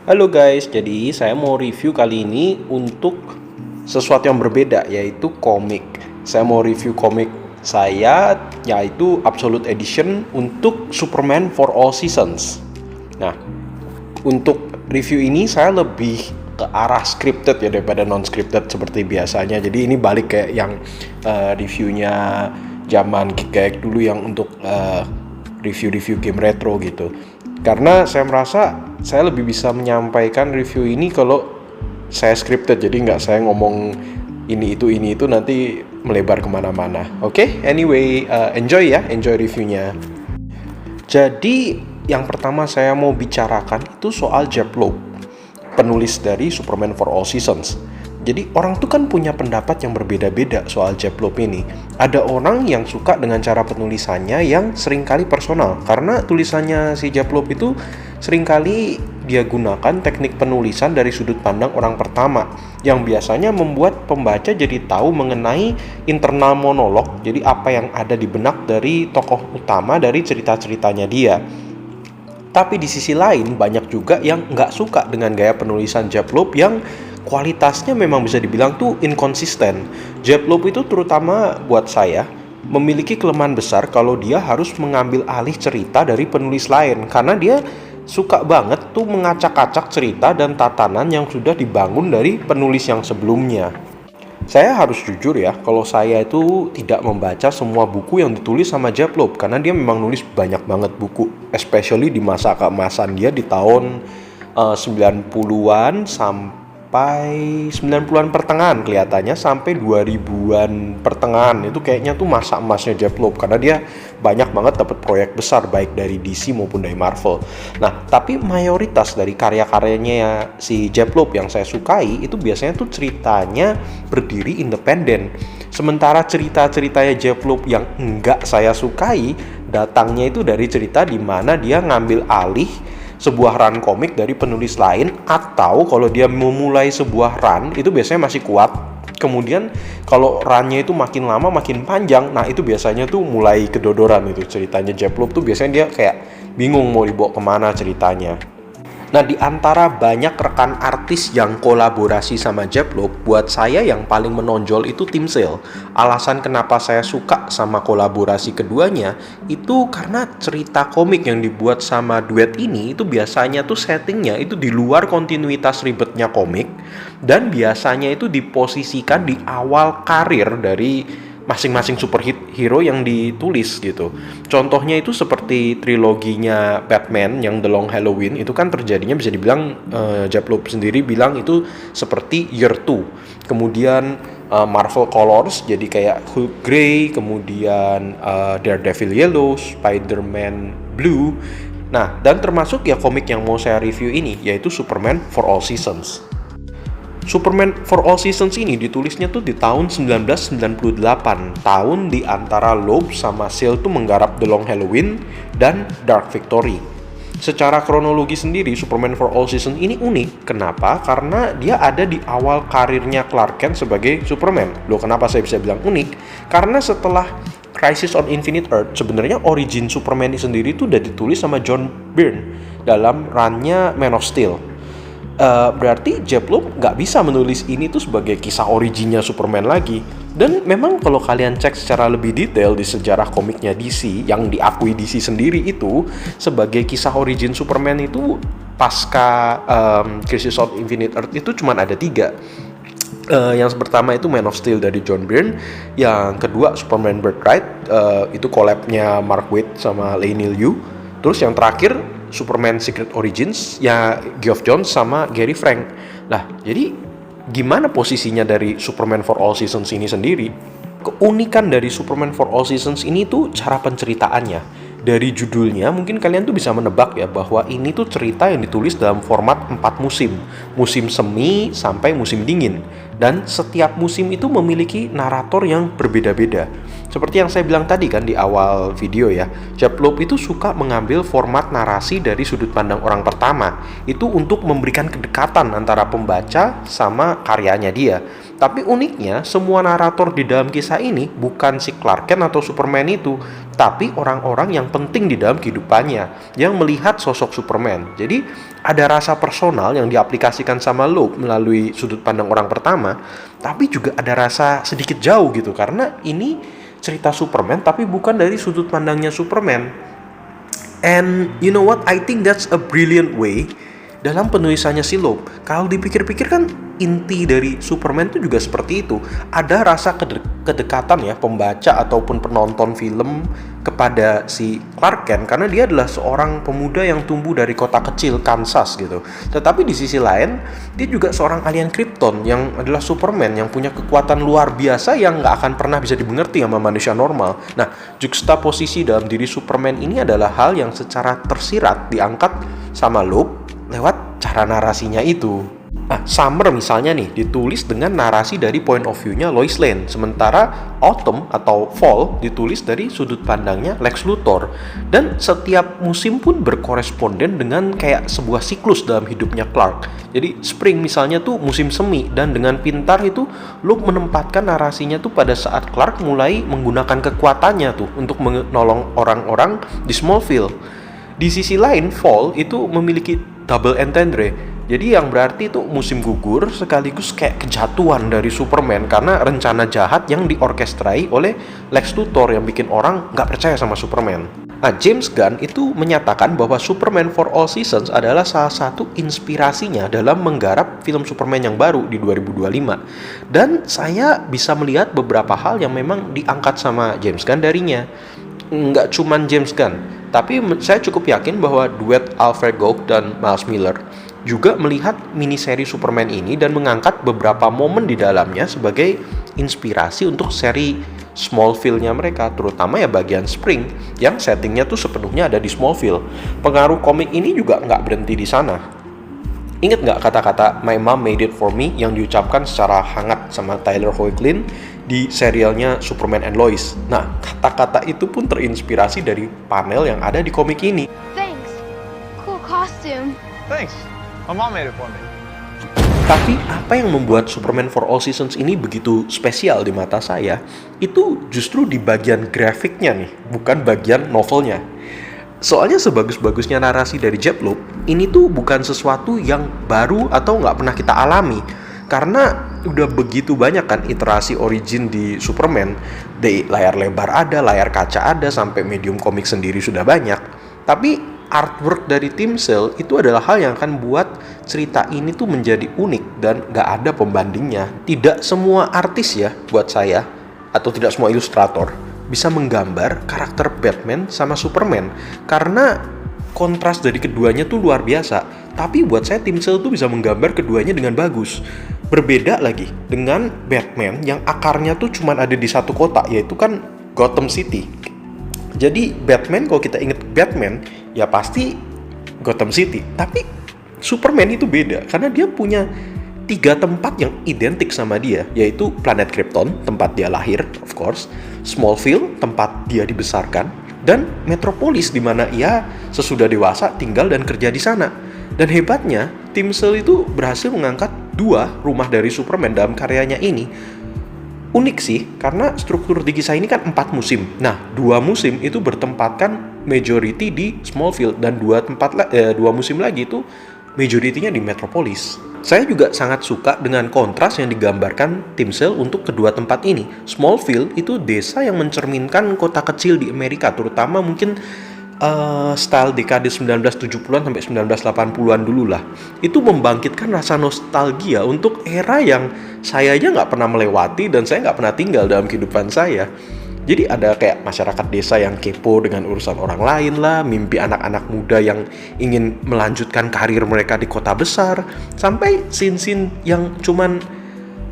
Halo guys, jadi saya mau review kali ini untuk sesuatu yang berbeda, yaitu komik. Saya mau review komik saya, yaitu Absolute Edition untuk Superman for All Seasons. Nah, untuk review ini saya lebih ke arah scripted ya daripada non-scripted seperti biasanya. Jadi ini balik kayak yang reviewnya zaman kayak dulu yang untuk review-review game retro gitu. Karena saya merasa saya lebih bisa menyampaikan review ini kalau saya scripted, jadi nggak saya ngomong ini itu nanti melebar kemana-mana. Oke, anyway, enjoy reviewnya. Jadi yang pertama saya mau bicarakan itu soal Jeph Loeb, penulis dari Superman for All Seasons. Jadi orang tuh kan punya pendapat yang berbeda-beda soal Jeph Loeb ini. Ada orang yang suka dengan cara penulisannya yang seringkali personal, karena tulisannya si Jeph Loeb itu seringkali dia gunakan teknik penulisan dari sudut pandang orang pertama, yang biasanya membuat pembaca jadi tahu mengenai internal monolog, jadi apa yang ada di benak dari tokoh utama dari cerita-ceritanya dia. Tapi di sisi lain banyak juga yang nggak suka dengan gaya penulisan Jeph Loeb yang kualitasnya memang bisa dibilang tuh inkonsisten. Jeph Loeb itu terutama buat saya memiliki kelemahan besar kalau dia harus mengambil alih cerita dari penulis lain, karena dia suka banget tuh mengacak-acak cerita dan tatanan yang sudah dibangun dari penulis yang sebelumnya. Saya harus jujur ya, kalau saya itu tidak membaca semua buku yang ditulis sama Jeph Loeb, karena dia memang nulis banyak banget buku, especially di masa keemasan dia di tahun 90-an sampai 90-an pertengahan, kelihatannya sampai 2000-an pertengahan. Itu kayaknya tuh masa emasnya Jeph Loeb, karena dia banyak banget dapat proyek besar baik dari DC maupun dari Marvel. Nah, tapi mayoritas dari karya-karyanya si Jeph Loeb yang saya sukai itu biasanya tuh ceritanya berdiri independen. Sementara cerita-ceritanya Jeph Loeb yang enggak saya sukai datangnya itu dari cerita di mana dia ngambil alih sebuah run komik dari penulis lain, atau kalau dia memulai sebuah run itu biasanya masih kuat, kemudian kalau runnya itu makin lama makin panjang, nah itu biasanya tuh mulai kedodoran. Itu ceritanya Jeph Loeb tuh biasanya dia kayak bingung mau dibawa kemana ceritanya. Nah, di antara banyak rekan artis yang kolaborasi sama Jeph Loeb, buat saya yang paling menonjol itu Tim Sale. Alasan kenapa saya suka sama kolaborasi keduanya itu karena cerita komik yang dibuat sama duet ini itu biasanya tuh settingnya itu di luar kontinuitas ribetnya komik, dan biasanya itu diposisikan di awal karir dari masing-masing superhero yang ditulis gitu. Contohnya itu seperti triloginya Batman yang The Long Halloween, itu kan terjadinya bisa dibilang Jeph Loeb sendiri bilang itu seperti Year 2. Kemudian Marvel Colors jadi kayak Hulk Grey, kemudian Daredevil Yellow, Spider-Man Blue. Nah, dan termasuk ya komik yang mau saya review ini, yaitu Superman for All Seasons. Superman for All Seasons ini ditulisnya tuh di tahun 1998, tahun di antara Loeb sama Sale tuh menggarap The Long Halloween dan Dark Victory. Secara kronologi sendiri, Superman for All Seasons ini unik. Kenapa? Karena dia ada di awal karirnya Clark Kent sebagai Superman. Loh, kenapa saya bisa bilang unik? Karena setelah Crisis on Infinite Earth, sebenarnya origin Superman ini sendiri tuh udah ditulis sama John Byrne dalam run-nya Man of Steel. Berarti Jeph Loeb nggak bisa menulis ini tuh sebagai kisah originnya Superman lagi. Dan memang kalau kalian cek secara lebih detail di sejarah komiknya DC yang diakui DC sendiri itu sebagai kisah origin Superman itu pasca Crisis on Infinite Earth itu cuma ada 3. Yang pertama itu Man of Steel dari John Byrne, yang kedua Superman Birthright, itu collab-nya Mark Waid sama Leinil Yu. Terus yang terakhir Superman Secret Origins ya Geoff Johns sama Gary Frank. Nah, jadi gimana posisinya dari Superman for All Seasons ini sendiri? Keunikan dari Superman for All Seasons ini tuh cara penceritaannya. Dari judulnya mungkin kalian tuh bisa menebak ya bahwa ini tuh cerita yang ditulis dalam format 4 musim. Musim semi sampai musim dingin. Dan setiap musim itu memiliki narator yang berbeda-beda. Seperti yang saya bilang tadi kan di awal video ya, Japlope itu suka mengambil format narasi dari sudut pandang orang pertama. Itu untuk memberikan kedekatan antara pembaca sama karyanya dia. Tapi uniknya, semua narator di dalam kisah ini bukan si Clark Kent atau Superman itu, tapi orang-orang yang penting di dalam kehidupannya, yang melihat sosok Superman. Jadi, ada rasa personal yang diaplikasikan sama Loeb melalui sudut pandang orang pertama, tapi juga ada rasa sedikit jauh gitu, karena ini cerita Superman, tapi bukan dari sudut pandangnya Superman. And you know what, I think that's a brilliant way dalam penulisannya si Loeb. Kalau dipikir-pikir kan inti dari Superman itu juga seperti itu. Ada rasa kedekatan ya pembaca ataupun penonton film kepada si Clark Kent karena dia adalah seorang pemuda yang tumbuh dari kota kecil Kansas gitu. Tetapi di sisi lain dia juga seorang alien Krypton yang adalah Superman yang punya kekuatan luar biasa yang nggak akan pernah bisa dimengerti sama manusia normal. Nah, juxtaposisi dalam diri Superman ini adalah hal yang secara tersirat diangkat sama Loeb lewat cara narasinya itu. Nah, Summer misalnya nih ditulis dengan narasi dari point of view-nya Lois Lane, sementara Autumn atau Fall ditulis dari sudut pandangnya Lex Luthor. Dan setiap musim pun berkoresponden dengan kayak sebuah siklus dalam hidupnya Clark. Jadi Spring misalnya tuh musim semi, dan dengan pintar itu Loeb menempatkan narasinya tuh pada saat Clark mulai menggunakan kekuatannya tuh untuk menolong orang-orang di Smallville. Di sisi lain, Fall itu memiliki double entendre. Jadi yang berarti itu musim gugur sekaligus kayak kejatuhan dari Superman karena rencana jahat yang diorkestrai oleh Lex Luthor yang bikin orang nggak percaya sama Superman. Nah, James Gunn itu menyatakan bahwa Superman for All Seasons adalah salah satu inspirasinya dalam menggarap film Superman yang baru di 2025. Dan saya bisa melihat beberapa hal yang memang diangkat sama James Gunn darinya. Nggak cuman James Gunn, tapi saya cukup yakin bahwa duet Alfred Gough dan Miles Miller juga melihat miniseri Superman ini dan mengangkat beberapa momen di dalamnya sebagai inspirasi untuk seri Smallville-nya mereka, terutama ya bagian Spring yang settingnya tuh sepenuhnya ada di Smallville. Pengaruh komik ini juga nggak berhenti di sana. Ingat nggak kata-kata "My mom made it for me" yang diucapkan secara hangat sama Tyler Hoechlin di serialnya Superman and Lois? Nah, kata-kata itu pun terinspirasi dari panel yang ada di komik ini. Thanks. Cool costume. Thanks. My mom made it for me. Tapi apa yang membuat Superman for All Seasons ini begitu spesial di mata saya, itu justru di bagian grafiknya nih, bukan bagian novelnya. Soalnya sebagus-bagusnya narasi dari Jeff Loeb, ini tuh bukan sesuatu yang baru atau nggak pernah kita alami. Karena udah begitu banyak kan iterasi origin di Superman. Di layar lebar ada, layar kaca ada, sampai medium komik sendiri sudah banyak. Tapi artwork dari Tim Sale itu adalah hal yang akan buat cerita ini tuh menjadi unik dan gak ada pembandingnya. Tidak semua artis ya buat saya, atau tidak semua ilustrator bisa menggambar karakter Batman sama Superman karena kontras dari keduanya tuh luar biasa. Tapi buat saya Tim Sale tuh bisa menggambar keduanya dengan bagus. Berbeda lagi dengan Batman yang akarnya tuh cuma ada di satu kota, yaitu kan Gotham City. Jadi Batman, kalau kita inget Batman, ya pasti Gotham City. Tapi Superman itu beda, karena dia punya 3 tempat yang identik sama dia, yaitu planet Krypton, tempat dia lahir, of course, Smallville, tempat dia dibesarkan, dan Metropolis, di mana ia sesudah dewasa tinggal dan kerja di sana. Dan hebatnya, Tim Sale itu berhasil mengangkat 2 rumah dari Superman dalam karyanya ini. Unik sih, karena struktur di kisah ini kan 4 musim. Nah, 2 musim itu bertempatkan majority di Smallville, dan 2 musim lagi itu majority-nya di Metropolis. Saya juga sangat suka dengan kontras yang digambarkan Tim Sale untuk kedua tempat ini. Smallville itu desa yang mencerminkan kota kecil di Amerika, terutama mungkin style dekade 1970-an sampai 1980-an dulu lah. Itu membangkitkan rasa nostalgia untuk era yang saya aja nggak pernah melewati dan saya nggak pernah tinggal dalam kehidupan saya. Jadi ada kayak masyarakat desa yang kepo dengan urusan orang lain lah, mimpi anak-anak muda yang ingin melanjutkan karir mereka di kota besar, sampai scene-scene yang cuman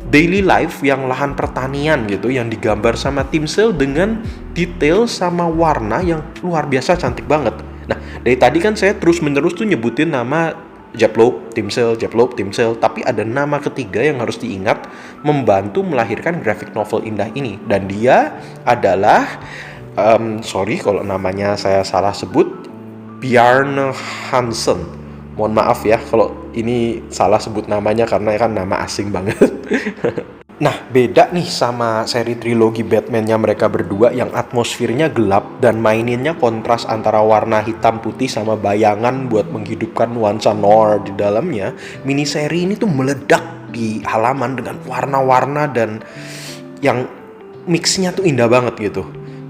daily life yang lahan pertanian gitu, yang digambar sama Tim Sale dengan detail sama warna yang luar biasa cantik banget. Nah, dari tadi kan saya terus-menerus tuh nyebutin nama Jeplope, Tim Sale, Jeplope, Tim Sale, tapi ada nama ketiga yang harus diingat membantu melahirkan graphic novel indah ini, dan dia adalah sorry kalau namanya saya salah sebut, Bjarne Hansen. Mohon maaf ya kalau ini salah sebut namanya karena kan nama asing banget. Nah, beda nih sama seri trilogi Batman-nya mereka berdua yang atmosfernya gelap dan maininnya kontras antara warna hitam putih sama bayangan buat menghidupkan nuansa noir di dalamnya. Mini seri ini tuh meledak di halaman dengan warna-warna dan yang mix-nya tuh indah banget gitu.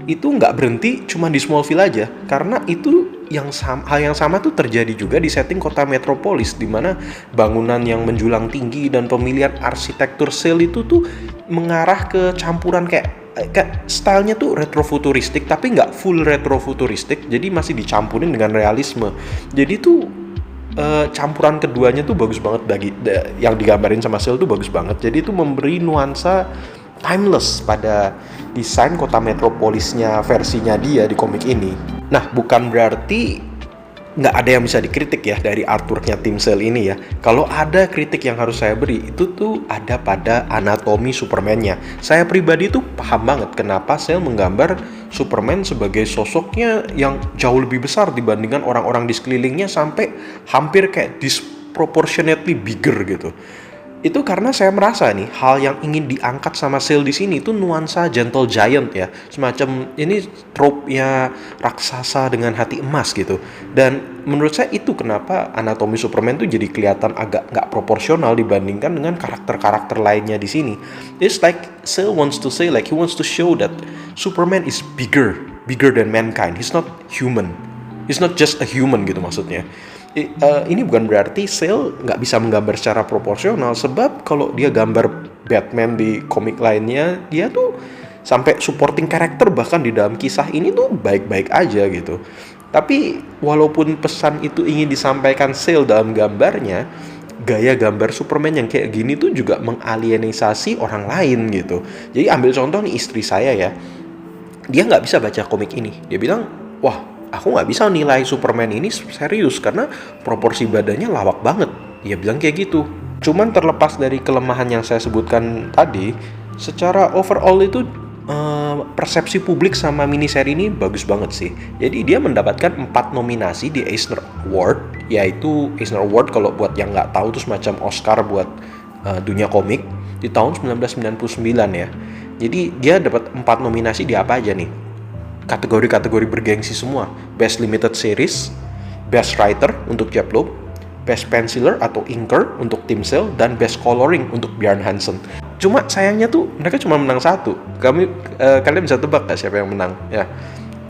Itu nggak berhenti cuma di Smallville aja, karena itu hal yang sama tuh terjadi juga di setting kota metropolis, di mana bangunan yang menjulang tinggi dan pemilihan arsitektur Sale itu tuh mengarah ke campuran kayak stylenya tuh retrofuturistik tapi nggak full retrofuturistik, jadi masih dicampurin dengan realisme. Jadi tuh campuran keduanya tuh bagus banget, yang digambarin sama Sale tuh bagus banget. Jadi itu memberi nuansa timeless pada desain kota metropolisnya versinya dia di komik ini. Nah, bukan berarti nggak ada yang bisa dikritik ya dari artworknya Tim Sale ini ya. Kalau ada kritik yang harus saya beri, itu tuh ada pada anatomi Superman-nya. Saya pribadi tuh paham banget kenapa Sale menggambar Superman sebagai sosoknya yang jauh lebih besar dibandingkan orang-orang di sekelilingnya, sampai hampir kayak disproportionately bigger gitu. Itu karena saya merasa nih, hal yang ingin diangkat sama Sale di sini itu nuansa gentle giant ya, semacam ini trope-nya raksasa dengan hati emas gitu. Dan menurut saya itu kenapa anatomi Superman tuh jadi kelihatan agak nggak proporsional dibandingkan dengan karakter-karakter lainnya di sini. It's like Sale wants to say, like he wants to show that Superman is bigger than mankind. He's not human. He's not just a human gitu maksudnya. Ini bukan berarti Sale nggak bisa menggambar secara proporsional, sebab kalau dia gambar Batman di komik lainnya, dia tuh sampai supporting karakter bahkan di dalam kisah ini tuh baik-baik aja gitu. Tapi walaupun pesan itu ingin disampaikan Sale dalam gambarnya, gaya gambar Superman yang kayak gini tuh juga mengalienisasi orang lain gitu. Jadi ambil contoh nih istri saya ya, dia nggak bisa baca komik ini. Dia bilang, wah, aku nggak bisa nilai Superman ini serius karena proporsi badannya lawak banget. Dia bilang kayak gitu. Cuman terlepas dari kelemahan yang saya sebutkan tadi, secara overall itu persepsi publik sama mini seri ini bagus banget sih. Jadi dia mendapatkan 4 nominasi di Eisner Award, yaitu Eisner Award kalau buat yang nggak tahu itu semacam Oscar buat dunia komik di tahun 1999 ya. Jadi dia dapat 4 nominasi di apa aja nih? Kategori-kategori bergengsi semua. Best Limited Series, Best Writer untuk Jeff Loeb, Best Penciler atau Inker untuk Tim Sale, dan Best Coloring untuk Bjarne Hansen. Cuma sayangnya tuh mereka cuma menang 1. Kalian bisa tebak gak siapa yang menang? Ya,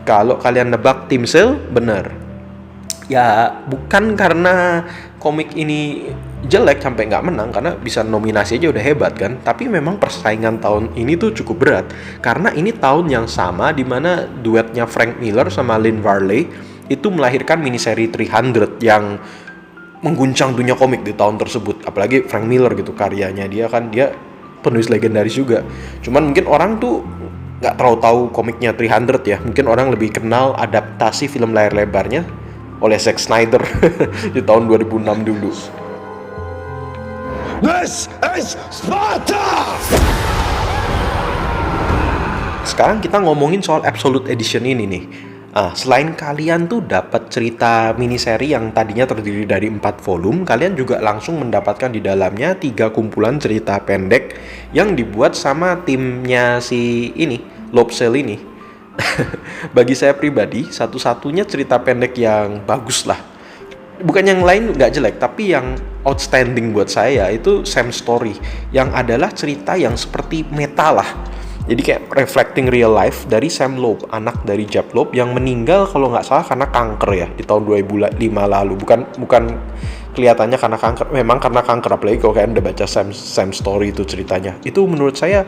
kalau kalian nebak Tim Sale, bener. Ya bukan karena komik ini jelek sampai nggak menang, karena bisa nominasi aja udah hebat kan. Tapi memang persaingan tahun ini tuh cukup berat, karena ini tahun yang sama dimana duetnya Frank Miller sama Lynn Varley itu melahirkan miniseri 300 yang mengguncang dunia komik di tahun tersebut. Apalagi Frank Miller gitu, karyanya dia penulis legendaris juga. Cuman mungkin orang tuh nggak terlalu tahu komiknya 300 ya. Mungkin orang lebih kenal adaptasi film layar lebarnya oleh Zack Snyder di tahun 2006 dulu. This is Sparta! Sekarang kita ngomongin soal Absolute Edition ini nih. Selain kalian tuh dapat cerita miniseri yang tadinya terdiri dari 4 volume, kalian juga langsung mendapatkan di dalamnya 3 kumpulan cerita pendek yang dibuat sama timnya si ini, Loeb Sale ini. Bagi saya pribadi, satu-satunya cerita pendek yang bagus lah. Bukan yang lain nggak jelek, tapi yang outstanding buat saya itu Sam Story, yang adalah cerita yang seperti meta lah. Jadi kayak reflecting real life dari Sam Loeb, anak dari Jeff Loeb yang meninggal kalau nggak salah karena kanker ya di tahun 2005 lalu. Bukan kelihatannya karena kanker, memang karena kanker. Apalagi kalau kalian udah baca Sam Story itu ceritanya. Itu menurut saya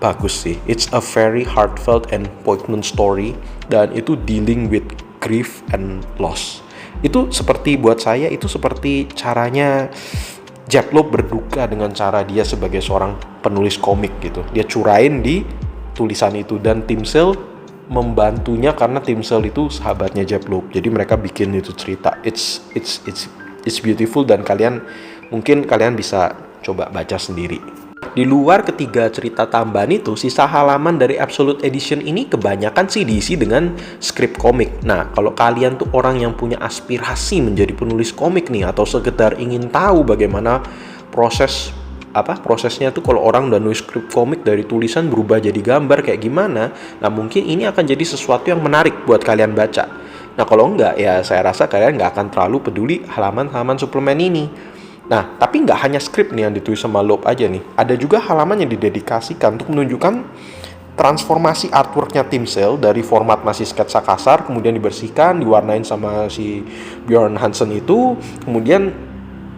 bagus sih. It's a very heartfelt and poignant story, dan itu dealing with grief and loss. Itu seperti buat saya itu seperti caranya Jeff Loeb berduka dengan cara dia sebagai seorang penulis komik gitu. Dia curain di tulisan itu, dan Tim Sale membantunya karena Tim Sale itu sahabatnya Jeff Loeb. Jadi mereka bikin itu cerita. It's it's beautiful dan mungkin kalian bisa coba baca sendiri. Di luar ketiga cerita tambahan itu, sisa halaman dari Absolute Edition ini kebanyakan sih diisi dengan skrip komik. Nah, kalau kalian tuh orang yang punya aspirasi menjadi penulis komik nih, atau sekedar ingin tahu bagaimana prosesnya tuh kalau orang udah nulis skrip komik dari tulisan berubah jadi gambar kayak gimana, nah mungkin ini akan jadi sesuatu yang menarik buat kalian baca. Nah, kalau enggak, ya saya rasa kalian nggak akan terlalu peduli halaman-halaman suplemen ini. Nah, tapi nggak hanya skrip nih yang ditulis sama Loeb aja nih. Ada juga halaman yang didedikasikan untuk menunjukkan transformasi artworknya Tim Sale dari format masih sketsa kasar, kemudian dibersihkan, diwarnain sama si Bjorn Hansen itu, kemudian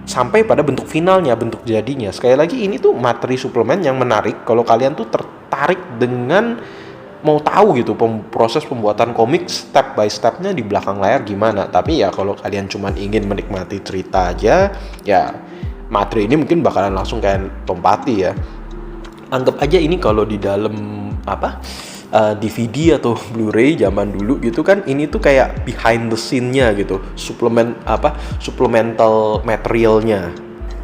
sampai pada bentuk finalnya, bentuk jadinya. Sekali lagi, ini tuh materi suplemen yang menarik kalau kalian tuh tertarik dengan mau tahu gitu proses pembuatan komik step by stepnya di belakang layar gimana. Tapi ya kalau kalian cuma ingin menikmati cerita aja, ya materi ini mungkin bakalan langsung kayak lompati ya. Anggap aja ini kalau di dalam DVD atau Blu-ray zaman dulu gitu kan, ini tuh kayak behind the scene-nya gitu, supplemental materialnya.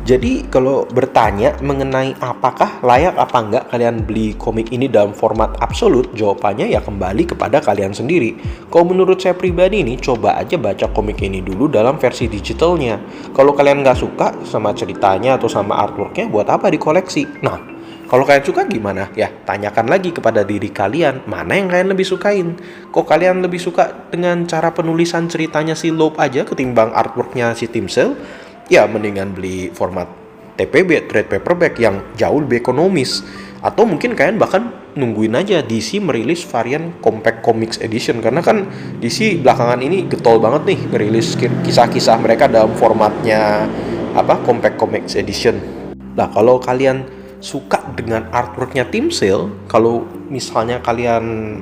Jadi kalau bertanya mengenai apakah layak apa enggak kalian beli komik ini dalam format absolut, jawabannya ya kembali kepada kalian sendiri. Kalau menurut saya pribadi nih, coba aja baca komik ini dulu dalam versi digitalnya. Kalau kalian nggak suka sama ceritanya atau sama artworknya, buat apa dikoleksi? Nah, kalau kalian suka gimana? Ya, tanyakan lagi kepada diri kalian, mana yang kalian lebih sukain. Kok kalian lebih suka dengan cara penulisan ceritanya si Loeb aja ketimbang artworknya si Tim Sale? Ya mendingan beli format TPB, trade paperback yang jauh lebih ekonomis. Atau mungkin kalian bahkan nungguin aja DC merilis varian Compact Comics Edition, karena kan DC belakangan ini getol banget nih ngerilis kisah-kisah mereka dalam formatnya Compact Comics Edition. Nah, kalau kalian suka dengan artworknya Tim Sale, kalau misalnya kalian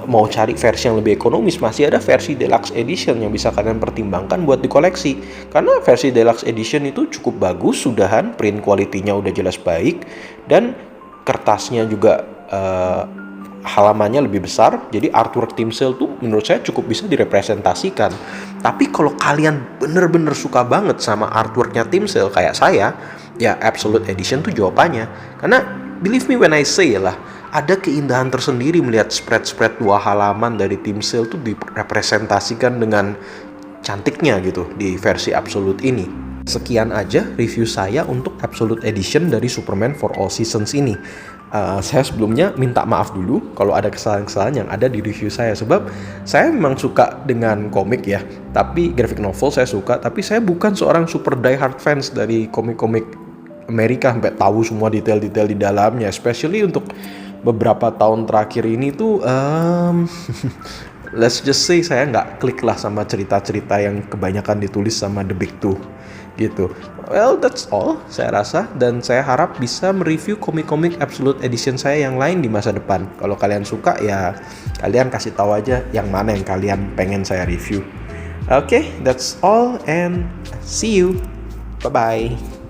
mau cari versi yang lebih ekonomis, masih ada versi Deluxe Edition yang bisa kalian pertimbangkan buat dikoleksi. Karena versi Deluxe Edition itu cukup bagus, sudahan, print quality-nya udah jelas baik, dan kertasnya juga halamannya lebih besar. Jadi artwork Tim Sale tuh menurut saya cukup bisa direpresentasikan. Tapi kalau kalian bener-bener suka banget sama artworknya Tim Sale kayak saya, ya Absolute Edition tuh jawabannya. Karena believe me when I say lah, ada keindahan tersendiri melihat spread-spread 2 halaman dari Tim Sale tuh direpresentasikan dengan cantiknya gitu di versi Absolute ini. Sekian aja review saya untuk Absolute Edition dari Superman for All Seasons ini. Saya sebelumnya minta maaf dulu kalau ada kesalahan-kesalahan yang ada di review saya, sebab saya memang suka dengan komik ya, tapi graphic novel saya suka, tapi saya bukan seorang super die-hard fans dari komik-komik Amerika sampai tahu semua detail-detail di dalamnya, especially untuk beberapa tahun terakhir ini tuh let's just say saya nggak klik lah sama cerita-cerita yang kebanyakan ditulis sama The Big Two gitu. Well, that's all saya rasa, dan saya harap bisa mereview komik-komik Absolute Edition saya yang lain di masa depan. Kalau kalian suka ya kalian kasih tahu aja yang mana yang kalian pengen saya review. Okay, that's all and see you. Bye-bye.